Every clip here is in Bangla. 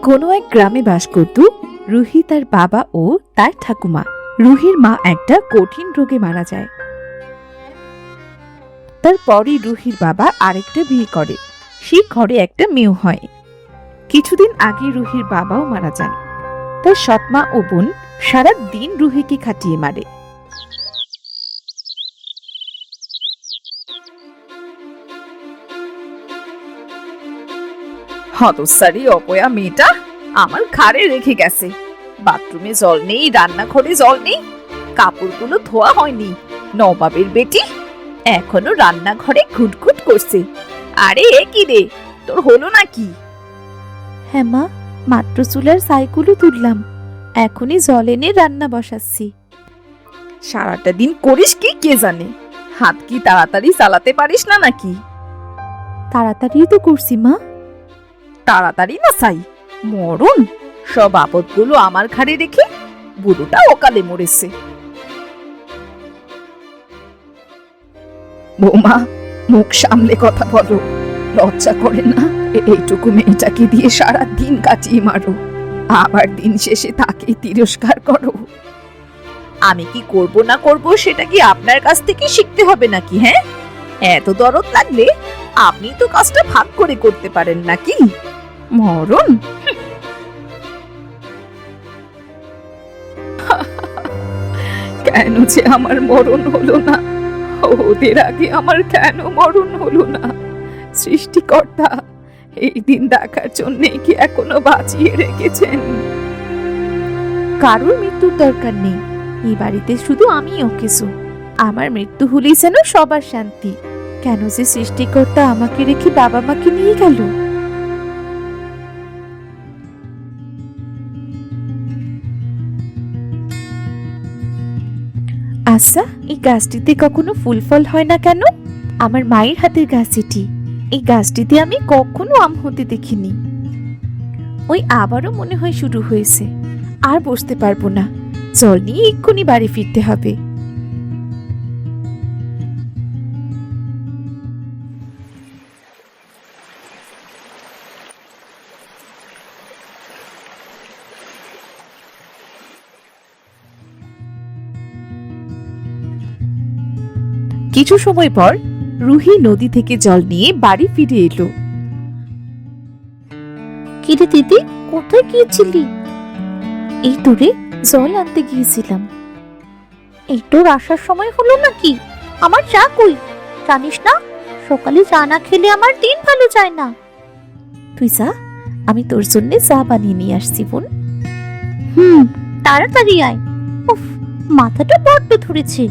কোনো এক গ্রামে বাস করত রুহি, তার বাবা ও তার ঠাকুমা। রুহির মা একটা কঠিন রোগে মারা যায়। তারপরই রুহির বাবা আরেকটা বিয়ে করে। সেই ঘরে একটা মেয়ে হয়। কিছুদিন আগে রুহির বাবাও মারা যান। তার সৎমা ও বোন সারা দিন রুহিকে খাটিয়ে মারে। হতসারি অপয়া মেয়েটা আমার ঘাড়ে রেখে গেছে। বাথরুমে জল নেই, রান্নাঘরে জল নেই, কাপড়গুলো ধোয়া হয়নি। নবাবের বেটি এখনো রান্নাঘরে ঘুটঘুট করছে। আরে এ কি রে, তোর হলো নাকি? হ্যাঁ মা, মাত্র চুলার ছাইগুলো তুললাম, এখনই জল এনে রান্না বসাচ্ছি। সারাটা দিন করিস কি কে জানে, হাত কি তাড়াতাড়ি চালাতে পারিস না নাকি? তাড়াতাড়ি তো করছি মা। তাড়াতাড়ি না চাই, মরণ! সব আপদগুলো আমার ঘাড়ে রেখে বুড়োটা অকালে মরেছে। বৌমা, মুখ সামলে কথা বলো, লজ্জা করে না? এইটুকু মেয়েটাকে দিয়ে সারা দিন কাটিয়ে মারো, আবার দিন শেষে তাকে তিরস্কার করো। আমি কি করব না করব সেটা কি আপনার কাছ থেকে শিখতে হবে নাকি? হ্যাঁ, এত দরদ লাগলে আপনি তো কাজটা ভাগ করে করতে পারেন নাকি? মরণ! কেন যে আমার মরণ হলো না, ওদের আগে আমার কেন মরণ হলো না? সৃষ্টিকর্তা এই দিন দেখার জন্য কি এখনো বাঁচিয়ে রেখেছেন? কারোর মৃত্যুর দরকার নেই, এই বাড়িতে শুধু আমিও কিছু। আমার মৃত্যু হলেই যেন সবার শান্তি। কেন যে সৃষ্টিকর্তা আমাকে রেখে বাবা মাকে নিয়ে গেল? আচ্ছা, এই গাছটিতে কখনো ফুল ফল হয় না কেন? আমার মায়ের হাতের গাছ এটি। এই গাছটিতে আমি কখনো আম হতে দেখিনি। ওই আবারও মনে হয় শুরু হয়েছে। আর বসতে পারবো না, জল নিয়ে এক্ষুনি বাড়ি ফিরতে হবে। কিছু সময় পর রুহি নদী থেকে জল নিয়ে বাড়ি ফিরে এলো। কিরে দিদি, কোথায় গিয়েছিলি? এই তোরে জল আনতে গিয়েছিলাম। এই তোর আসার সময় হলো নাকি? আমার চা কই? জানিস না, সকালে চা না খেলে আমার দিন ভালো যায় না। তুই যা, আমি তোর জন্য চা বানিয়ে নিয়ে আসছি বোন। তাড়াতাড়ি আয়। উফ, মাথাটা বড্ড ধরেছে।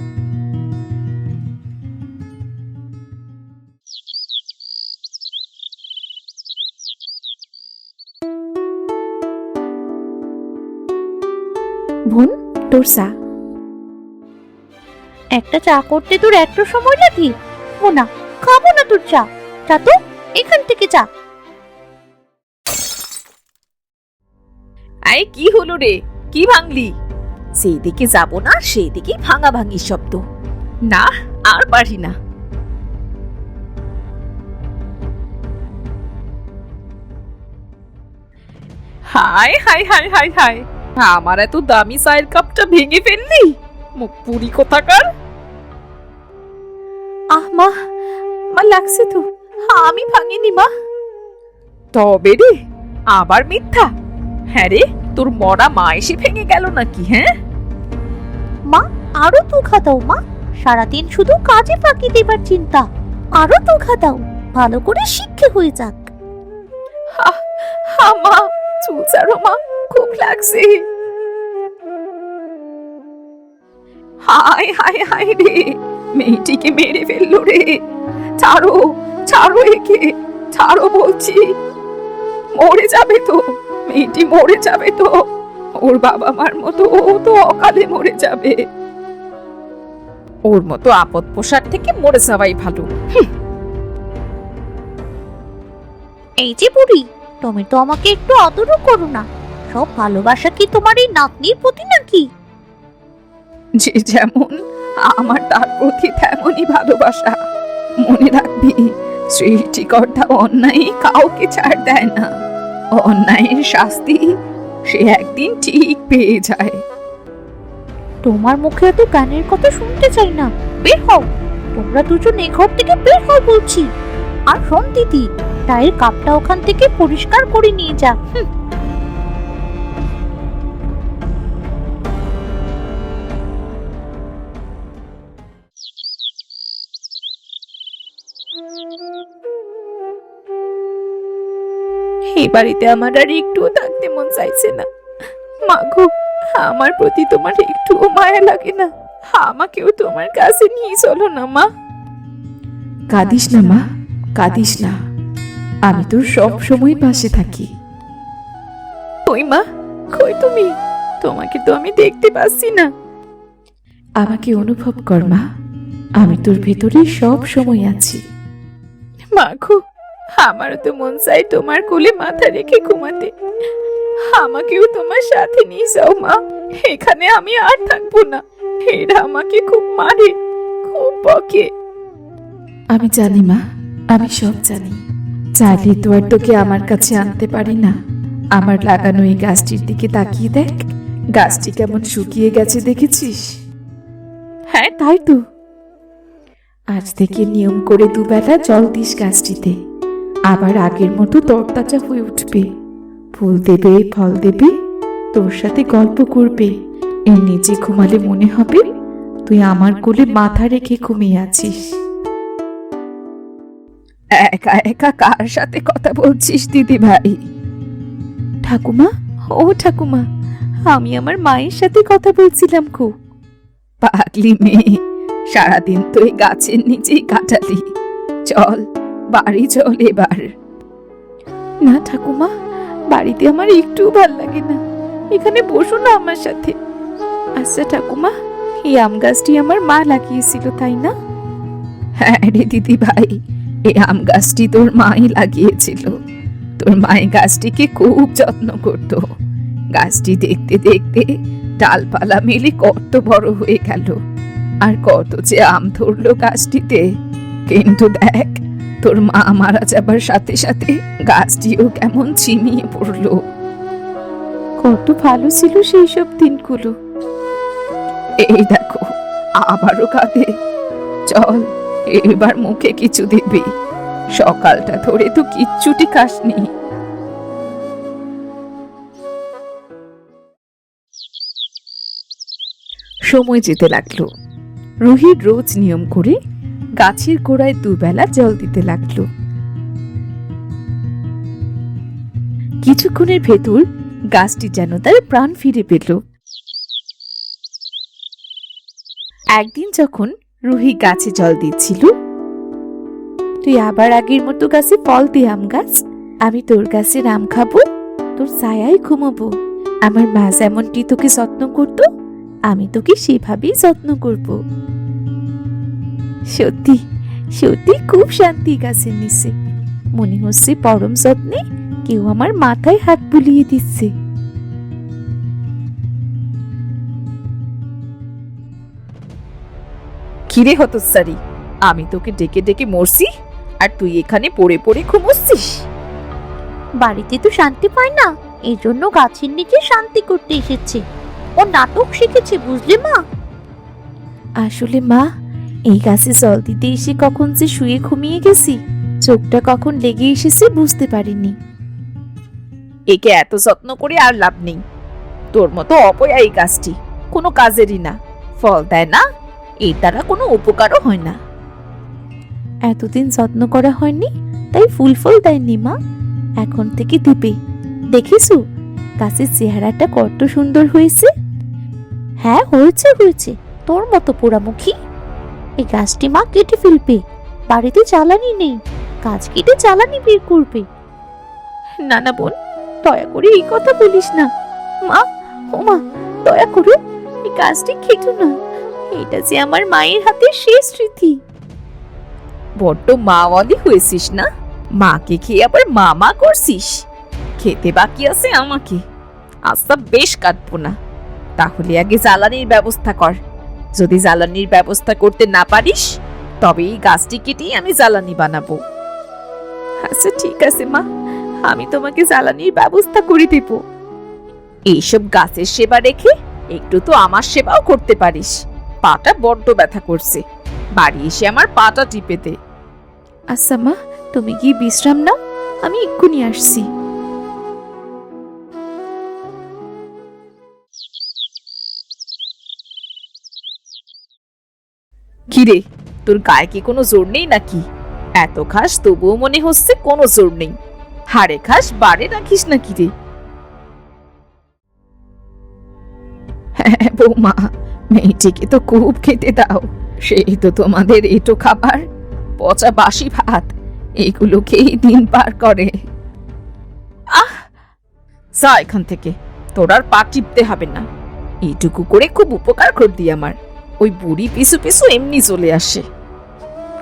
বোন, তোর চা। একটা চা করতে তোর এত সময় লাগে? ও না, খাবো না তোর চা। চা তো এখান থেকে চা। আরে কি হলো রে, কি ভাঙলি? সেই দিকে যাব না, সেই দিকে ভাঙা ভাঙি শব্দ। না, আর পারি না। হায় হায় হায় হায় হায়, আমার এত দামি চায়ের কাপটা ভেঙে ফেললি, মুখ পুরি কোথাকার! আহ মা, মা লাগছে তো। আমি ভাঙিনি মা। তবে রে, আবার মিথ্যা! হ্যাঁ রে, তোর মরা মা এসে ভেঙে গেল নাকি? হ্যাঁ, মা, আরো দুঘা দাও মা। সারাদিন শুধু কাজে ফাঁকি দেবার চিন্তা। আরো দুঘা দাও, ভালো করে শিক্ষে হয়ে যাক। মা চুলচারো মা, খুব লাগছে। হায় হায় হায় রে, মেয়েটিকে মেরে ফেললো রে। ছাড়ো, ছাড়ো একে, ছাড়ো বলছি। মরে যাবে তো, মেয়েটি মরে যাবে তো। ওর বাবা মার মতো ও তো অকালে মরে যাবে। ওর মতো আপদ পোষার থেকে মরে যাওয়াই ভালো। এই যে বুড়ি, তুমি তো আমাকে একটু আদরও করো না। সব ভালোবাসা কি তোমার এই নাতনির প্রতি নাকি? যে যেমন, আমার তার প্রতি তেমনই ভালোবাসা। মনে রাখবি, সৃষ্টিকর্তা অন্যায় কাউকে ছাড় দেয় না। অন্যায়ের শাস্তি সে একদিন ঠিক পেয়ে যায়। তোমার মুখে এত গানের কথা শুনতে চাই না, বের হও। তোমরা দুজন এ ঘর থেকে বের হও বলছি। আর শোন দিদি, চায়ের কাপটা ওখান থেকে পরিষ্কার করে নিয়ে যা। এই বাড়িতে আমার আর একটুও থাকতে মন চাইছে না। মাগো, আমার প্রতি তোমার একটুও মায়া লাগে না? আমাকেও তোমার কাছে নিয়ে চলো না মা। কাঁদিস না মা, কাঁদিস না। আমি তোর সব সময় পাশে থাকি। কই মা, কই তুমি? তোমাকে তো আমি দেখতে পাচ্ছি না। আমাকে অনুভব কর মা, আমি তোর ভেতরে সব সময় আছি। মাগো, আমারও তো মন চাই তোমার কোলে মাথা রেখে ঘুমাতে। আমাকেও তোমার সাথে নিয়ে যাও মা। এখানে আমি আর থাকবো না। এরা আমাকে খুব মারে, খুব বকে। আমি জানি মা, আমি সব জানি। চাইলে তো আর তোকে আমার কাছে আনতে পারি না। আমার লাগানো এই গাছটির দিকে তাকিয়ে দেখ, গাছটি কেমন শুকিয়ে গেছে দেখেছিস? হ্যাঁ, তাই তো। আজ থেকে নিয়ম করে দুবেলা জল দিস গাছটিতে। আবার আগের মতো তরতাজা হয়ে উঠবে, ফুল দেবে, ফল দেবে, তোর সাথে গল্প করবে। এর নিচে ঘুমালে মনে হবে তুই আমার কোলে মাথা রেখে ঘুমিয়ে আছিস। একা একা কার সাথে কথা বলছিস দিদি ভাই? ঠাকুমা, ও ঠাকুমা, আমি আমার মায়ের সাথে কথা বলছিলাম খুব। পাগলি মেয়ে, সারাদিন তো এই গাছের নিচেই কাটালি। চল বাড়ি চল এবার। না ঠাকুমা, বাড়িতে আমার একটুও ভাল লাগে না। এখানে বসো না আমার সাথে। আচ্ছা ঠাকুমা, এই আম গাছটি আমার মা লাগিয়েছিল, তাই না? হ্যাঁ রে দিদি ভাই, এই আম গাছটি তোর মাই লাগিয়েছিল। তোর মায়ের গাছটিকে খুব যত্ন করত। গাছটি দেখতে দেখতে ডালপালা মেলে কত বড় হয়ে গেল, আর কত যে আম ধরলো গাছটিতে। কিন্তু দেখ, তোর মা মারা যাবার সাথে সাথে গাছটিও কেমন ঝিমিয়ে পড়লো। কত ভালো ছিল সেই সব দিনগুলো। এই দেখো, আবারও কাঁদে। চল এবার মুখে কিছু দিবি। সকালটা ধরে তো কিচ্ছুটি খাসনি। সময় যেতে লাগলো। রুহির রোজ নিয়ম করে গাছের গোড়ায় দুবেলা জল দিতে লাগলো। কিছুক্ষণের ভেতর গাছটি যেন তার প্রাণ ফিরে পেল। একদিন যখন রুহি গাছে জল দিচ্ছিল, তুই আবার আগের মতো গাছে ফল দে আম গাছ। আমি তোর গাছের আম খাবো, তোর ছায়ায় ঘুমাবো। আমার মা যেমনটি তোকে যত্ন করতো, আমি তোকে সেভাবেই যত্ন করব। সত্যি সত্যি খুব শান্তি গাছের নিচে। মনে হচ্ছে পরম যত্নে কেউ আমার মাথায় হাত বুলিয়ে দিচ্ছে। কিরে হতচ্ছারি, আমি তোকে ডেকে ডেকে মরছি, আর তুই এখানে পড়ে পড়ে ঘুমোচ্ছিস। বাড়িতে তো শান্তি পায় না, এই জন্য গাছের নিচে শান্তি করতে এসেছে। ও নাটক শিখেছে, বুঝলে মা? আসলে মা, এই গাছে জল দিতে এসে কখন যে শুয়ে ঘুমিয়ে গেছি, চোখটা কখন লেগে এসেছে বুঝতে পারিনি। একে এত যত্ন করে আর লাভ নেই। তোর মতো অপয়া এই গাছটি কোনো কাজেরই না, ফল দেয় না, এর দ্বারা কোনো উপকারও হয় না। এতদিন যত্ন করা হয়নি তাই ফুল ফল দেয়নি মা, এখন থেকে দিবে। দেখেছো গাছের চেহারাটা কত সুন্দর হয়েছে। হ্যাঁ, হয়েছে হয়েছে, তোর মতো পোড়ামুখী। এই গাছটি মা কেটে ফেলবে। বাড়িতে জ্বালানি নেই, গাছ কেটে জ্বালানি বের করবে। না না বোন, দয়া করে এই কথা বলিস না। মা, ও মা, দয়া করে এই গাছটি খেটো না। এটা যে আমার মায়ের হাতের শেষ স্মৃতি। বড্ড মাওয়ালি হয়েছিস না? মাকে খেয়ে আবার মামা করছিস। খেতে বাকি আছে আমাকে। আচ্ছা বেশ, কাটবো না। তাহলে আগে জ্বালানির ব্যবস্থা কর। যদি জ্বালানির ব্যবস্থা করতে না পারিস, তবে এই গাছটি কেটেই আমি জ্বালানি বানাবো। আচ্ছা ঠিক আছে মা, আমি তোমাকে জ্বালানির ব্যবস্থা করে দেব। এইসব গাছের সেবা রেখে একটু তো আমার সেবাও করতে পারিস। পাটা বড্ড ব্যথা করছে, বাড়ি এসে আমার পাটা টিপে দে। আচ্ছা মা, তুমি গিয়ে বিশ্রাম নাও, আমি এক্ষুনি আসছি। কিরে, তোর গায়ে কি কোনো জোর নেই নাকি? এত খাস তবুও মনে হচ্ছে কোনো জোর নেই। হাড়ে খাস বাড়ে রাখিস নাকি রে? হ্যাঁ বৌমা, মেয়েটিকে তো খুব খেতে দাও। সেই তো তোমাদের এটো খাবার, পচা বাসি ভাত, এগুলো খেয়েই দিন পার করে। আহ, যা এখান থেকে, তোর আর পা টিপতে হবে না। এইটুকু করে খুব উপকার করবি আমার। ওই বুড়ি পিছু পিছু এমনি চলে আসে।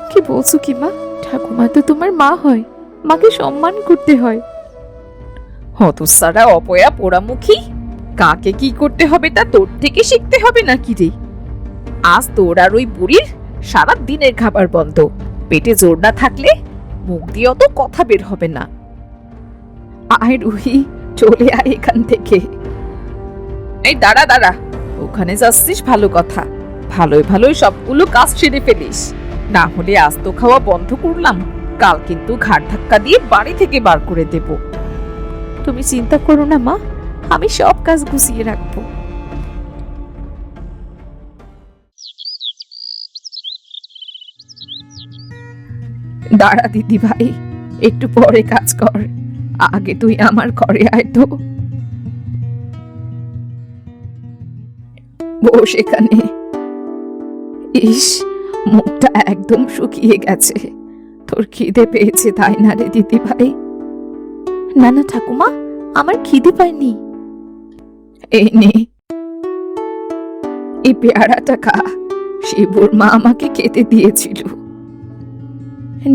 কি বলছো কি মা? ঠাকুমা তো তোমার মা হয়, মাকে সম্মান করতে হয়। হতসারা অপয়া পোড়ামুখী, কাকে কি করতে হবে তা তোর থেকে শিখতে হবে নাকি রে? আজ তোর আর ওই বুড়ির সারা দিনের খাবার বন্ধ। পেটে জোর না থাকলে মুখ দিয়ে অত কথা বের হবে না। আয় রুহি, চলে আয় এখান থেকে। এই দাঁড়া দাঁড়া, ওখানে যাচ্ছিস ভালো কথা, ভালোই ভালোই সবগুলো কাজ সেরে ফেলিস, না হলে আজ তো খাওয়া বন্ধ করলাম, কাল কিন্তু ঘাড় ধাক্কা দিয়ে বাড়ি থেকে বার করে দেব। তুমি চিন্তা করো না মা, আমি সব কাজ গুছিয়ে রাখবো। দাঁড়া দিদি ভাই, একটু পরে কাজ কর, আগে তুই আমার ঘরে আয় তো। বস এখানে। ইস, মুখটা একদম শুকিয়ে গেছে। তোর খিদে পেয়েছে তাই না রে দিদি ভাই? না না ঠাকুমা, আমার খিদে পায়নি। এই নে, এই পেয়ারাটা খা, শিবুর মা আমাকে খেতে দিয়েছিল।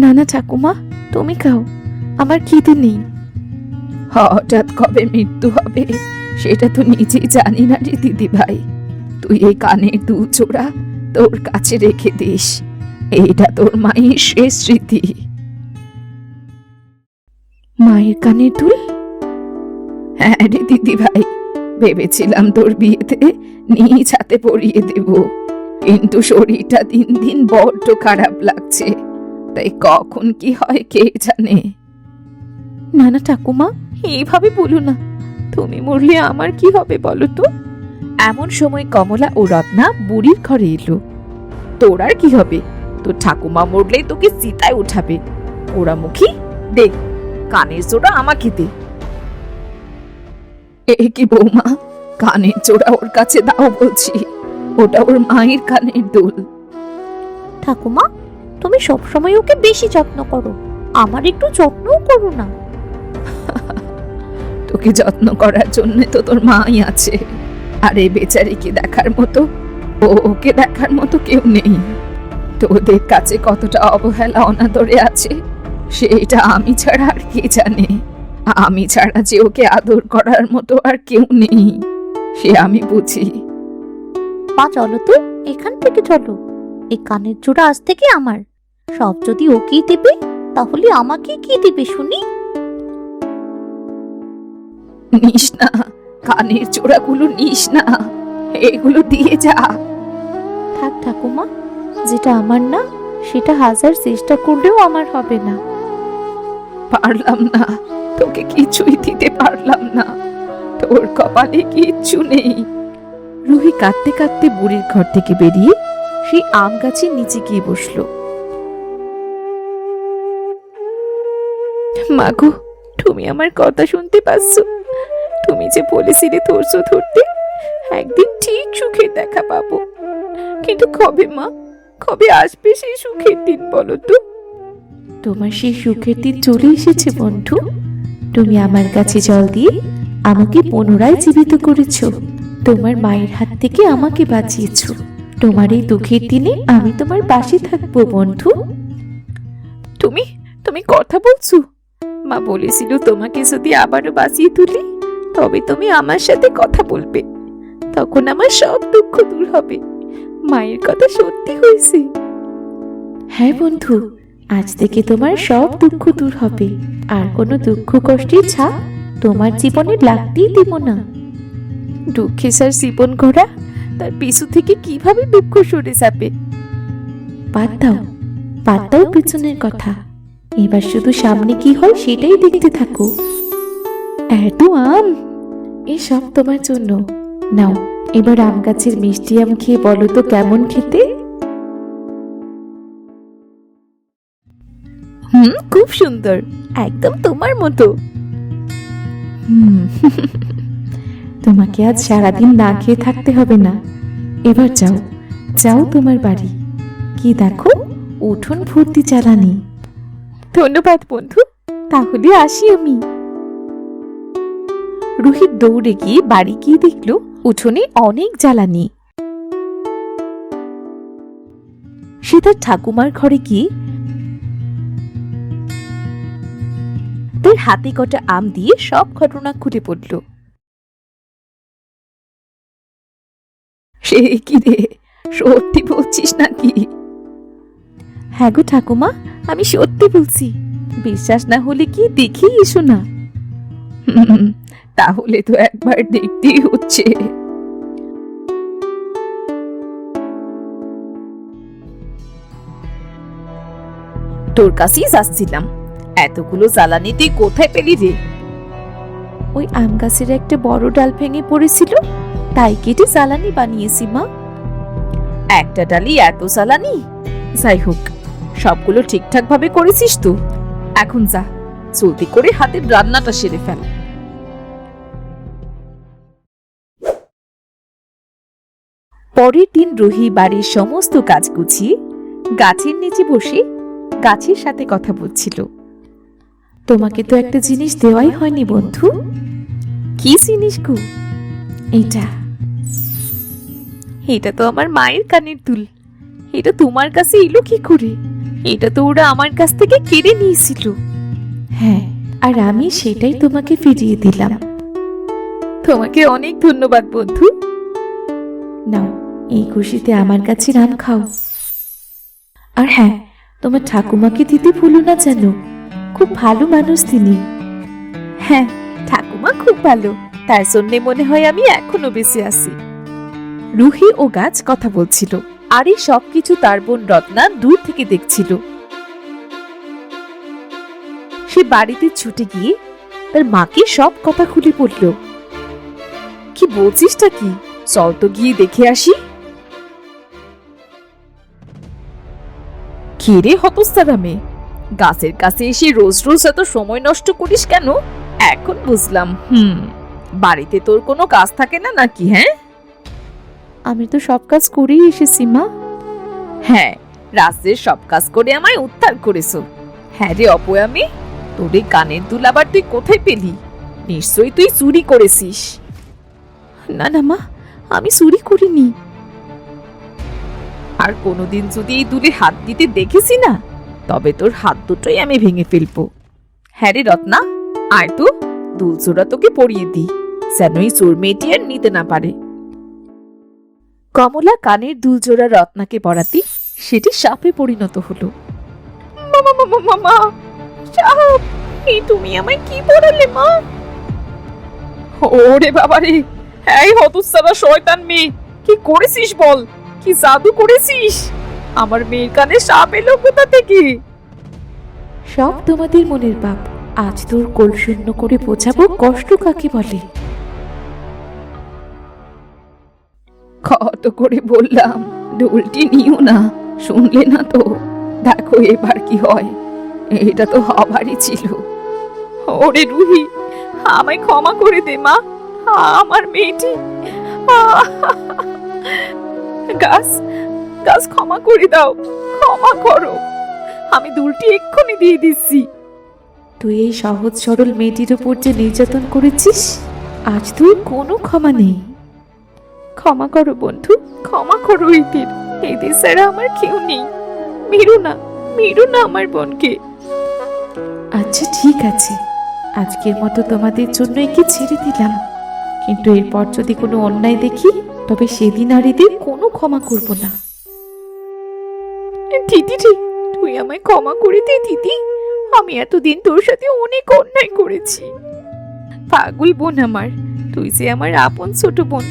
না না ঠাকুমা, তুমি খাও, আমার খিদে নেই। হঠাৎ কবে মৃত্যু হবে সেটা তো নিজেই জানি না রে দিদি ভাই। তুই এই কানের দুল জোড়া তোর কাছে রেখে দিস, এইটা তোর মায়ের শেষ স্মৃতি। মায়ের কানের দুল? হ্যাঁ রে দিদি ভাই, ভেবেছিলাম তোর বিয়েতে নিজ হাতে পরিয়ে দেব, কিন্তু শরীরটা দিন দিন বড্ড খারাপ লাগছে, তাই কখন কি হয় কে জানে। না না ঠাকুমা, এইভাবে বলো না, তুমি মরলে আমার কি হবে বলো তো? এমন সময় কমলা ও রত্না বুড়ির ঘরে এলো। তোর আর কি হবে, তোর ঠাকুমা মরলেই তোকে চিতায় উঠাবে। পোড়ামুখী, দেখ কানের জোড়া আমাকে দে। এ কি বৌমা, কানের জোড়া ওর কাছে দাও বলছি, ওটা ওর মায়ের কানের দুল। ঠাকুমা, তুমি সবসময় ওকে বেশি যত্ন করো, আমার একটু যত্নও করো না। তোকে যত্ন করার জন্য তো তোর মাই আছে, আর এই বেচারিকে দেখার মতো, ওকে দেখার মতো কেউ নেই। তোদের কাছে কতটা অবহেলা অনাদরে আছে সেটা আমি ছাড়া আর কে জানে। আমি ছাড়া যে ওকে আদর করার মতো আর কেউ নেই, সে আমি বুঝি। মা চলো তো, এখান থেকে চলো। এই কানের জোড়া আজ থেকে আমার, সব যদি ওকেই দেবে তাহলে আমাকে কি দেবে শুনি? নিস না, কানের জোড়াগুলো নিস না, এগুলো দিয়ে যা। থাক ঠাকুমা, যেটা আমার না সেটা হাজার চেষ্টা করলেও আমার হবে না। পারলাম না, তোকে কিছুই দিতে পারলাম না, তোর কপালে কিচ্ছু নেই। রুহি কাঁদতে কাঁদতে বুড়ির ঘর থেকে বেরিয়ে সেই আম গাছের নিচে গিয়ে বসলো। মাগো, তুমি আমার কথা শুনতে পাচ্ছ? তুমি যে বলেছিলে ধৈর্য ধরতে, একদিন ঠিক সুখের দেখা পাবো, কিন্তু কবে মা, কবে আসবে সেই সুখের দিন বলো তো? তোমার সেই সুখের দিন চলে এসেছে বন্ধু। তুমি আমার কাছে জল দিয়ে আমাকে পুনরায় জীবিত করেছো, তোমার মায়ের হাত থেকে আমাকে বাঁচিয়েছো। তোমার এই দুঃখের দিনে আমি তোমার পাশে থাকবো বন্ধু। তুমি তুমি কথা বলছো? মা বলেছিল তোমাকে যদি আবারও বাঁচিয়ে তুলি তবে তুমি আমার সাথে কথা বলবে, তখন আমার সব দুঃখ দূর হবে। মায়ের কথা সত্যি হয়েছে। হ্যাঁ বন্ধু, আজ থেকে তোমার সব দুঃখ দূর হবে, আর কোনো দুঃখ কষ্টের ছাপ তোমার জীবনে লাগতেই দেব না। দুঃখে স্যার জীবন গড়া, তার পিছু থেকে কিভাবে দুঃখ সরে যাবে? বাদ দাও পিছনের কথা, এবার শুধু সামনে কি হয় সেটাই দেখতে থাকো। এত আম, এসব তোমার জন্য। নাও, এবার আম গাছের মিষ্টি আম খেয়ে বলো তো কেমন খেতে। খুব সুন্দর, একদম তোমার মতো। তোমাকে আজ সারাদিন না খেয়ে থাকতে হবে না। এবার যাও যাও তোমার বাড়ি। কি দেখো, উঠোন ভর্তি জ্বালানি। ধন্যবাদ বন্ধু, তাহলে আসি আমি। রোহিত দৌড়ে গিয়ে বাড়ি গিয়ে দেখলো উঠোনে অনেক জ্বালানি। সে তার ঠাকুমার ঘরে গিয়ে তার হাতে কটা আম দিয়ে সব ঘটনা খুলে পড়ল। সে কি রে, সত্যি বলছিস নাকি? হ্যাঁ গো ঠাকুমা, আমি সত্যি বলছি। বিশ্বাস না হলে কি দেখেই এসো না। তাহলে তো একবার দেখতেই হচ্ছে। তোর কাছেই যাচ্ছিলাম, এতগুলো জ্বালানি তুই কোথায় পেলি রে? ওই আম গাছের একটা বড় ডাল ভেঙে পড়েছিল, তাই কেটে জ্বালানি বানিয়েছি মা। একটা ডালি এত জ্বালানি? যাই হোক, সবগুলো ঠিকঠাক ভাবে করেছিস তো? এখন যা, জলদি করে হাতের রান্নাটা সেরে ফেল। পরের দিন রুহি বাড়ির সমস্ত কাজ গুছিয়ে গাছের নিচে বসে গাছের সাথে কথা বলছিল। তোমাকে তো একটা জিনিস দেওয়াই হয়নি বন্ধু। কি জিনিস গো? এটা তো আমার মায়ের কানের দুল। এটা তোমার কাছে এলো কি করে? এটা তো ওরা আমার কাছ থেকে কেড়ে নিয়েছিল। হ্যাঁ, আর আমি সেটাই তোমাকে ফিরিয়ে দিলাম। তোমাকে অনেক ধন্যবাদ বন্ধু। নাও, এই খুশিতে আমার কাছে আম খাও। আর হ্যাঁ, তোমার ঠাকুমাকে দিতে ভুলো না যেন, খুব ভালো মানুষ তিনি। হ্যাঁ, ঠাকুমা খুব ভালো, তার জন্য মনে হয় আমি এখনো বেঁচে আছি। রুহি ও গাছ কথা বলছিল, আর এই সবকিছু তার বোন রত্না দূর থেকে দেখছিল। সে বাড়িতে ছুটে গিয়ে তার মাকে সব কথা খুলে পড়ল। কি বলছিসটা কি? চল তো গিয়ে দেখে আসি। কি রে হতস্তারা মেয়ে, গাছের কাছে এসে রোজ রোজ এত সময় নষ্ট করিস কেন? এখন বুঝলাম, বাড়িতে তোর কোনো কাজ থাকে না নাকি? হ্যাঁ, আমি তো সব কাজ করেই এসেছি মা। হ্যাঁ, রাজ্যের সব কাজ করে আমায় উদ্ধার করেছো। হ্যাঁ রে অপয়ামি, তোর এই কানের দুল আবার তুই কোথায় পেলি? নিশ্চয়ই তুই চুরি করেছিস। না না মা, আমি চুরি করিনি। আর কোনোদিন যদি এই দুলে হাত দিতে দেখেছি না, তবে তোর হাত দুটোই আমি ভেঙে ফেলবো। হ্যাঁ রে রত্না, আয় তো, দুল চোরা তোকে পরিয়ে দিই, যেন এই চোর মেয়েটি আর নিতে না পারে। কমলা কানের দুলজোড়া রত্নাকে পরাতে সেটি সাপে পরিণত হলো। মা, সাপ, এই তুমি আমায় কি পড়ালে মা? ওরে বাবারে, এই হতচ্ছাড়া শয়তান মেয়ে, কি করেছিস বল? কি জাদু করেছিস? আমার মেয়ের কানে সাপ এলো কোথা থেকে? সব তোমাদের মনের পাপ। আজ তোর কোল শূন্য করে বোঝাবো কষ্ট কাকে বলে। কত করে বললাম ডুলটি নিও না, শুনলে না তো? দেখো এবার কি হয়। এটা তো হবারই ছিল। ওরে রুহি, আমায় ক্ষমা করে দে মা, আমার মেয়েটি। গাছ, গাছ ক্ষমা করে দাও, ক্ষমা করো, আমি দুলটি এক্ষুনি দিয়ে দিচ্ছি। তুই এই সহজ সরল মেয়েটির উপর যে নির্যাতন করেছিস, আজ তুই কোনো ক্ষমা নেই। ক্ষমা করো বন্ধু, ক্ষমা করো। এদের ছাড়া আমার কেউ নেই। মেরো না আমার বোনকে। আচ্ছা ঠিক আছে, আজকের মতো তোমাদের জন্য একে ছেড়ে দিলাম, কিন্তু এরপর যদি কোনো অন্যায় দেখি, তবে সেদিন আর এদের কোনো ক্ষমা করব না। দিদি, তুই আমায় ক্ষমা করে দে দিদি। আমি এতদিন তোর সাথে অনেক অন্যায় করেছি। পাগল বোন আমার, তুই যে আমার আপন ছোট বোন,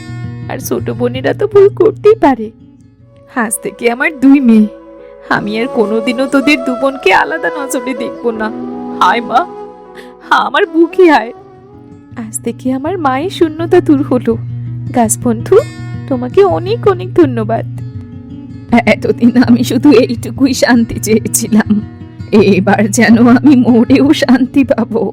আর ছোট বোনেরা তো ভুল করতেই পারে। আজ থেকে আমার 2 মেয়ে, আমি আর কোনোদিনও তোদের 2 বোনকে আলাদা নজরে দেখবো না। হায় মা, আমার বুকে আয়। আজ থেকে আমার মায়ের শূন্যতা দূর হলো। গাছ বন্ধু, তোমাকে অনেক অনেক ধন্যবাদ। এতদিন আমি শুধু এইটুকুই শান্তি চেয়েছিলাম, এবার যেন আমি মরেও শান্তি পাবো।